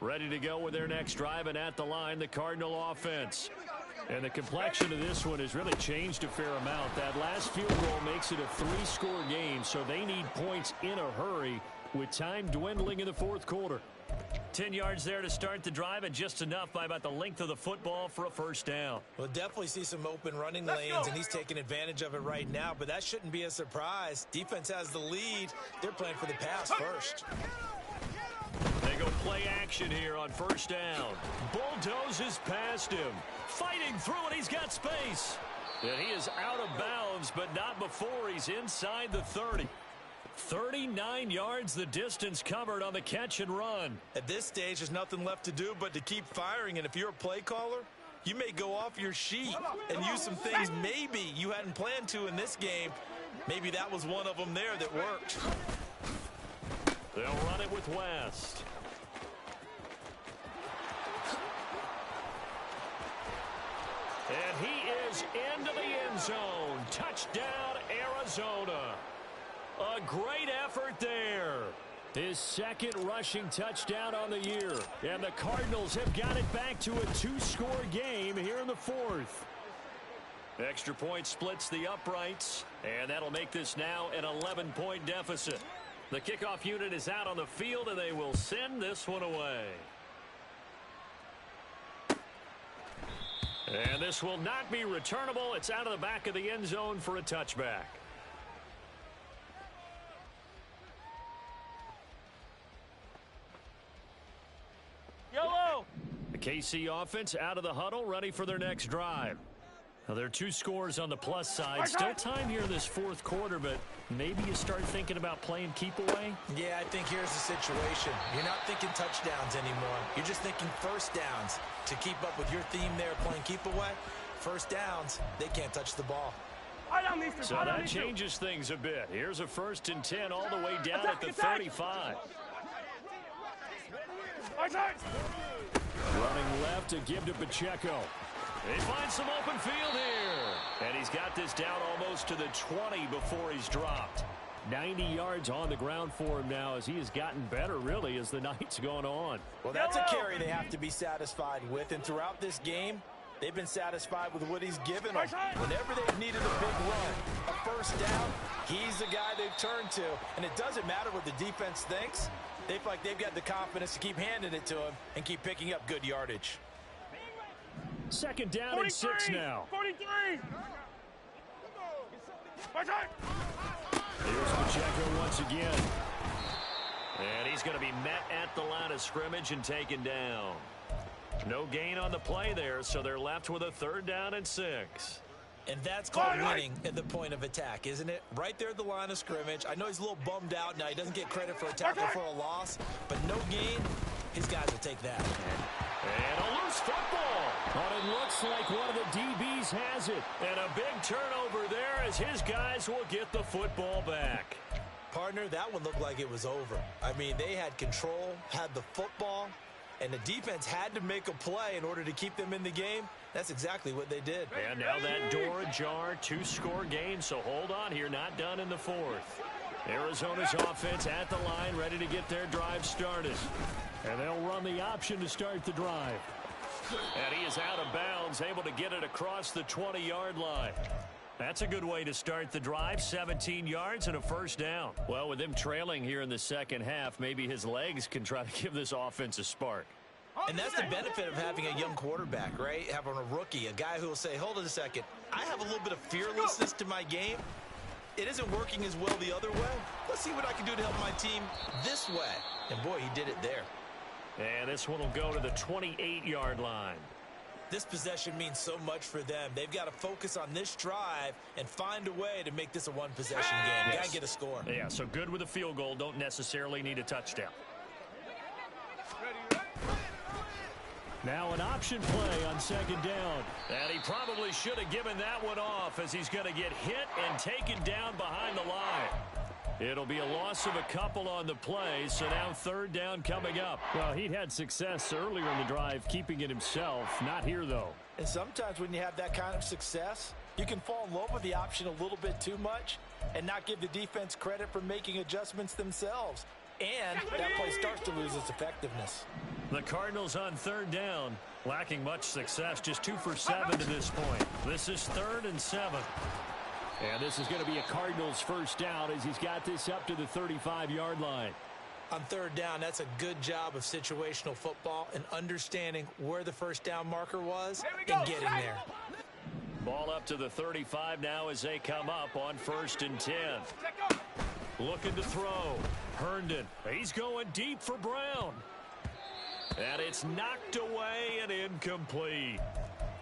Ready to go with their next drive, and at the line, the Cardinal offense. And the complexion of this one has really changed a fair amount. That last field goal makes it a 3-score game, so they need points in a hurry with time dwindling in the fourth quarter. 10 yards there to start the drive, and just enough by about the length of the football for a first down.
We'll definitely see some open running lanes, and he's taking advantage of it right now, but that shouldn't be a surprise. Defense has the lead. They're playing for the pass first.
They go play action here on first down. Bulldozes past him. Fighting through it, he's got space. And he is out of bounds, but not before he's inside the 30. 39 yards the distance covered on the catch and run.
At this stage, there's nothing left to do but to keep firing, and if you're a play caller, you may go off your sheet and use some things maybe you hadn't planned to in this game. Maybe that was one of them there that worked.
They'll run it with West. And he is into the end zone. Touchdown, Arizona. A great effort there.
His second rushing touchdown on the year. And the Cardinals have got it back to a 2-score game here in the fourth.
Extra point splits the uprights. And that'll make this now an 11-point deficit. The kickoff unit is out on the field, and they will send this one away. And this will not be returnable. It's out of the back of the end zone for a touchback.
Yellow!
The KC offense out of the huddle, ready for their next drive. Now, there are 2 scores on the plus side. Still time here in this fourth quarter, but maybe you start thinking about playing keep away?
Yeah, I think here's the situation. You're not thinking touchdowns anymore. You're just thinking first downs. To keep up with your theme there, playing keep away, first downs, they can't touch the ball.
So that changes things a bit. Here's a 1st and 10 all the way down at the 35.
Running left to give to Pacheco.
They find some open field here. And he's got this down almost to the 20 before he's dropped.
90 yards on the ground for him now as he has gotten better, really, as the night's gone on.
Well, that's a carry they have to be satisfied with. And throughout this game, they've been satisfied with what he's given them. Whenever they've needed a big run, a first down, he's the guy they've turned to. And it doesn't matter what the defense thinks. They feel like they've got the confidence to keep handing it to him and keep picking up good yardage.
2nd down and 6 now.
43!
Here's Pacheco once again.
And he's going to be met at the line of scrimmage and taken down. No gain on the play there, so they're left with a 3rd down and 6.
And that's called winning at the point of attack, isn't it? Right there at the line of scrimmage. I know he's a little bummed out now. He doesn't get credit for a tackle for a loss, but no gain, his guys will take that.
And a loose football.
But it looks like one of the DBs has it.
And a big turnover there as his guys will get the football back.
Partner, that one looked like it was over. I mean, they had control, had the football, and the defense had to make a play in order to keep them in the game. That's exactly what they did.
And now that door ajar, 2-score game, so hold on here, not done in the 4th. Arizona's offense at the line, ready to get their drive started.
And they'll run the option to start the drive.
And he is out of bounds, able to get it across the 20-yard line. That's a good way to start the drive, 17 yards and a 1st down. Well, with them trailing here in the second half, maybe his legs can try to give this offense a spark.
And that's the benefit of having a young quarterback, right? Having a rookie, a guy who will say, hold it a second, I have a little bit of fearlessness to my game. It isn't working as well the other way. Let's see what I can do to help my team this way. And boy, he did it there.
And this one will go to the 28-yard line.
This possession means so much for them. They've got to focus on this drive and find a way to make this a one-possession game.
Yes.
Got to get a score.
Yeah, so good with a field goal. Don't necessarily need a touchdown.
Now an option play on second down.
And he probably should have given that one off as he's going to get hit and taken down behind the line. It'll be a loss of a couple on the play, so now third down coming up.
Well, he'd had success earlier in the drive keeping it himself. Not here, though.
And sometimes when you have that kind of success, you can fall in love with the option a little bit too much and not give the defense credit for making adjustments themselves. And that play starts to lose its effectiveness.
The Cardinals on third down, lacking much success, just 2 for 7 to this point. This is 3rd and 7.
And this is going to be a Cardinals first down as he's got this up to the 35-yard line.
On third down, that's a good job of situational football and understanding where the first down marker was and getting there.
Ball up to the 35 now as they come up on 1st and 10. Looking to throw. Herndon. He's going deep for Brown. And it's knocked away and incomplete.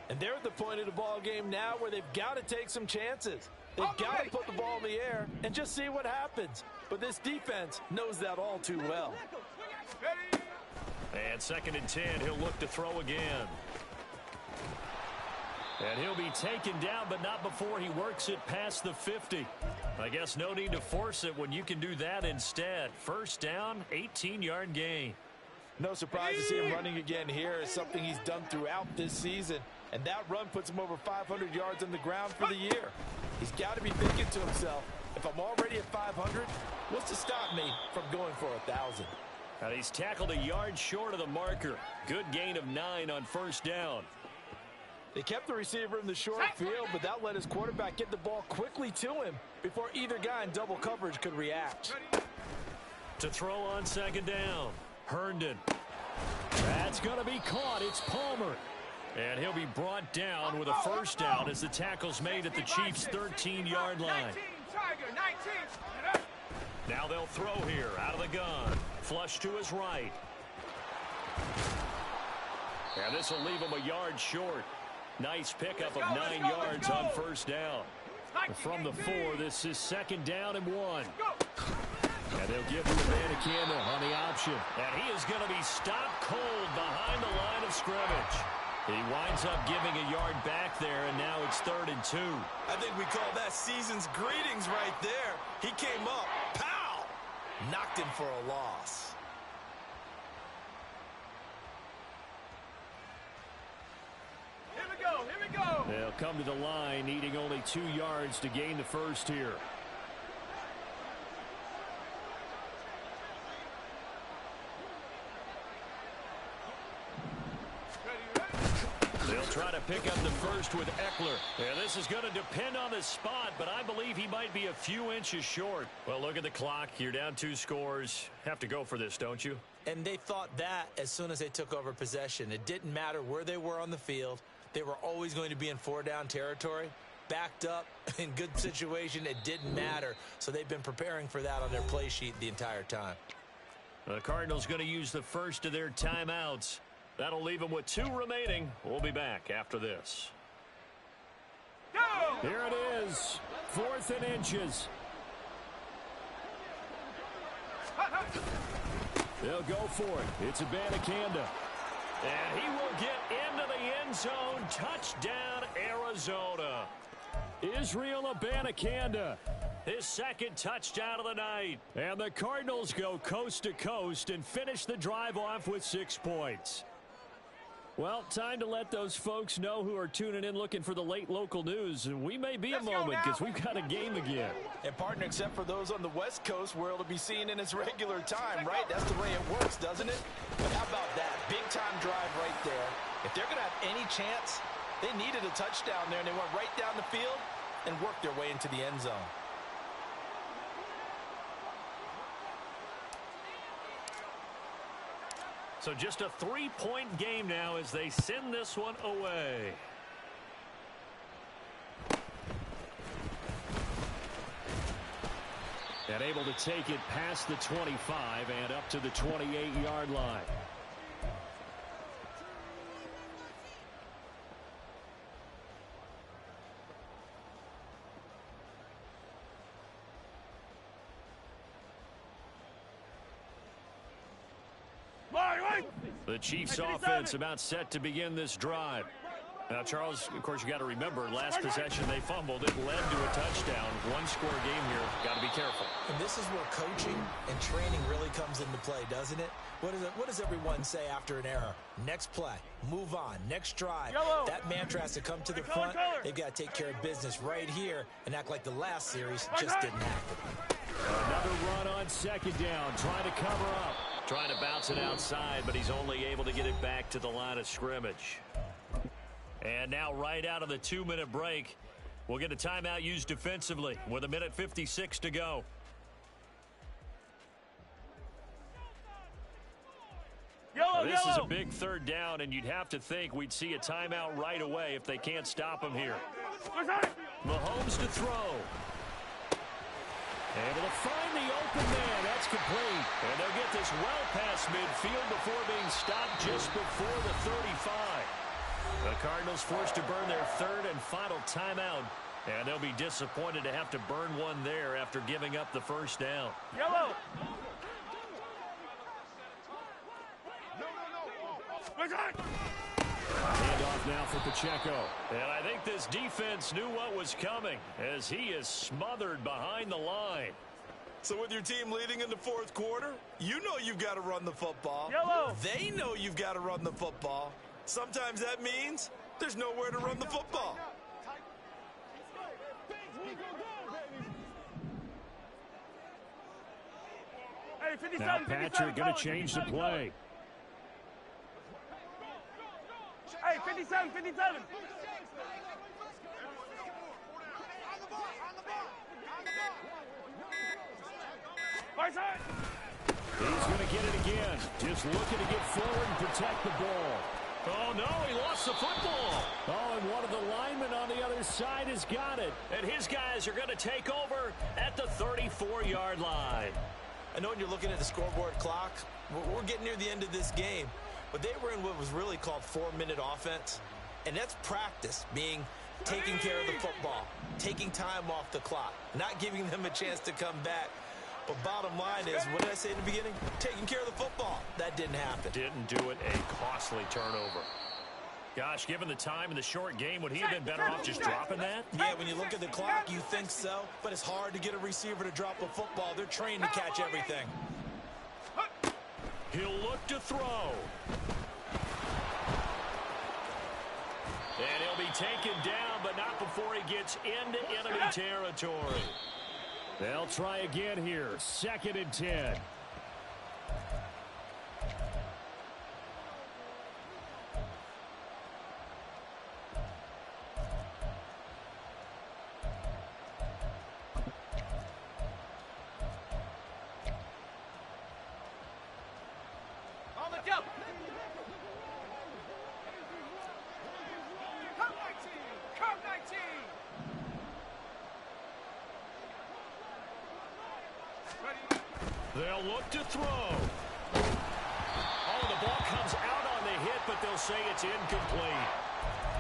And they're at the point of the ball game now where they've got to take some chances. They've got to put the ball in the air and just see what happens. But this defense knows that all too well.
And 2nd and 10, he'll look to throw again. And he'll be taken down, but not before he works it past the 50. I guess no need to force it when you can do that instead. First down, 18-yard gain.
No surprise to see him running again here. It's something he's done throughout this season. And that run puts him over 500 yards on the ground for the year. He's got to be thinking to himself, if I'm already at 500, what's to stop me from going for 1,000?
And he's tackled a yard short of the marker. Good gain of 9 on first down.
They kept the receiver in the short field, but that let his quarterback get the ball quickly to him before either guy in double coverage could react.
To throw on 2nd down, Herndon.
That's going to be caught. It's Palmer.
And he'll be brought down with a first down as the tackle's made at the Chiefs' 13-yard line. Now they'll throw here out of the gun. Flush to his right. And this will leave him a yard short. Nice pickup of 9 yards on first down.
From the 4, this is 2nd down and 1. And they'll give him Abanikanda on the option.
And he is going to be stopped cold behind the line of scrimmage. He winds up giving a yard back there, and now it's 3rd and 2.
I think we call that season's greetings right there. He came up, pow! Knocked him for a loss.
Here we go, here we go.
They'll come to the line, needing only 2 yards to gain the first here.
They'll try to pick up the first with Eckler. And this is going to depend on the spot, but I believe he might be a few inches short. Well, look at the clock. You're down 2 scores. Have to go for this, don't you?
And they thought that as soon as they took over possession. It didn't matter where they were on the field. They were always going to be in 4-down territory. Backed up, in good situation, it didn't matter. So they've been preparing for that on their play sheet the entire time.
The Cardinals going to use the first of their timeouts. That'll leave them with 2 remaining. We'll be back after this.
Go!
Here it is. 4th and inches. They'll go for it. It's Abanikanda.
And he will get into the end zone. Touchdown, Arizona.
Israel Abanikanda.
His 2nd touchdown of the night.
And the Cardinals go coast to coast and finish the drive off with 6 points. Well, time to let those folks know who are tuning in looking for the late local news. And we may be a moment because we've got a game again.
And, partner, except for those on the West Coast where it'll be seen in its regular time, right? That's the way it works, doesn't it? But how about that? Big-time drive right there. If they're going to have any chance, they needed a touchdown there, and they went right down the field and worked their way into the end zone.
So just a 3-point game now as they send this one away.
And able to take it past the 25 and up to the 28-yard line. The Chiefs offense about set to begin this drive. Now, Charles, of course, you got to remember, last possession they fumbled. It led to a touchdown. One-score game here. Got to be careful.
And this is where coaching and training really comes into play, doesn't it? What does everyone say after an error? Next play, move on, next drive. That mantra has to come to the front. They've got to take care of business right here and act like the last series just didn't happen.
Another run on second down, trying to cover up.
Trying to bounce it outside, but he's only able to get it back to the line of scrimmage. And now right out of the 2-minute break, we'll get a timeout used defensively with 1:56 to go. This is a big third down, and you'd have to think we'd see a timeout right away if they can't stop him here. Mahomes to throw. Able to find the open man. That's complete. And they'll get this well past midfield before being stopped just before the 35. The Cardinals forced to burn their third and final timeout. And they'll be disappointed to have to burn one there after giving up the first down.
Yellow.
Handoff now for Pacheco.
And I think this defense knew what was coming as he is smothered behind the line.
So with your team leading in the fourth quarter, you know you've got to run the football.
Yellow.
They know you've got to run the football. Sometimes that means there's nowhere to run the football.
Now Patrick going to change the play.
Hey, 57, 57.
He's going to get it again. Just looking to get forward and protect the ball.
Oh, no, he lost the football.
Oh, and one of the linemen on the other side has got it.
And his guys are going to take over at the 34-yard line.
I know when you're looking at the scoreboard clock, we're getting near the end of this game, but they were in what was really called 4-minute offense, and that's practice, meaning taking care of the football, taking time off the clock, not giving them a chance to come back. But bottom line is, what did I say in the beginning? Taking care of the football. That didn't happen.
Didn't do it. A costly turnover. Gosh, given the time in the short game, would he have been better off just dropping that?
Yeah, when you look at the clock, you think so. But it's hard to get a receiver to drop a football. They're trained to catch everything.
He'll look to throw. And he'll be taken down, but not before he gets into enemy territory.
They'll try again here. 2nd and 10.
On the jump. Curve 19.
They'll look to throw. Oh, the ball comes out on the hit, but they'll say it's incomplete.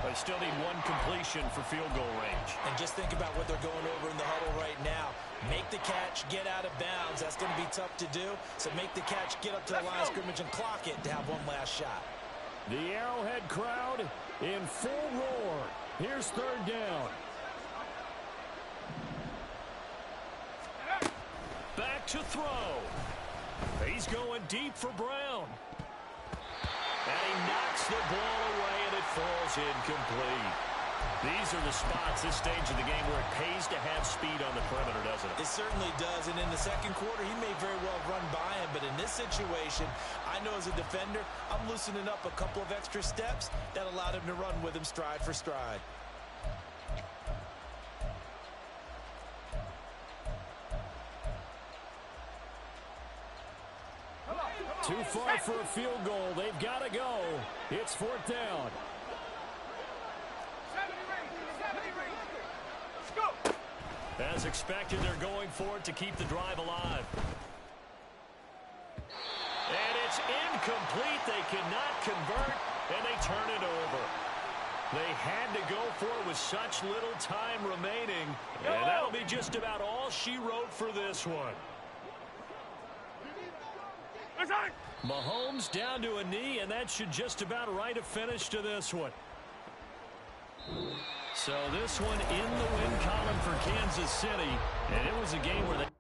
They still need one completion for field goal range.
And just think about what they're going over in the huddle right now. Make the catch, get out of bounds. That's going to be tough to do. So make the catch, get up to the line of scrimmage, and clock it to have one last shot.
The Arrowhead crowd in full roar. Here's 3rd down.
Back to throw. He's going deep for Brown. And he knocks the ball away, and it falls incomplete. These are the spots, this stage of the game, where it pays to have speed on the perimeter, doesn't it?
It certainly does, and in the second quarter, he may very well run by him, but in this situation, I know as a defender, I'm loosening up a couple of extra steps that allowed him to run with him stride for stride.
Too far for a field goal. They've got to go. It's 4th down.
70 Let's go.
As expected, they're going for it to keep the drive alive. And it's incomplete. They cannot convert, and they turn it over. They had to go for it with such little time remaining, and that'll be just about all she wrote for this one.
Mahomes down to a knee, and that should just about write a finish to this one. So this one in the win column for Kansas City, and it was a game where they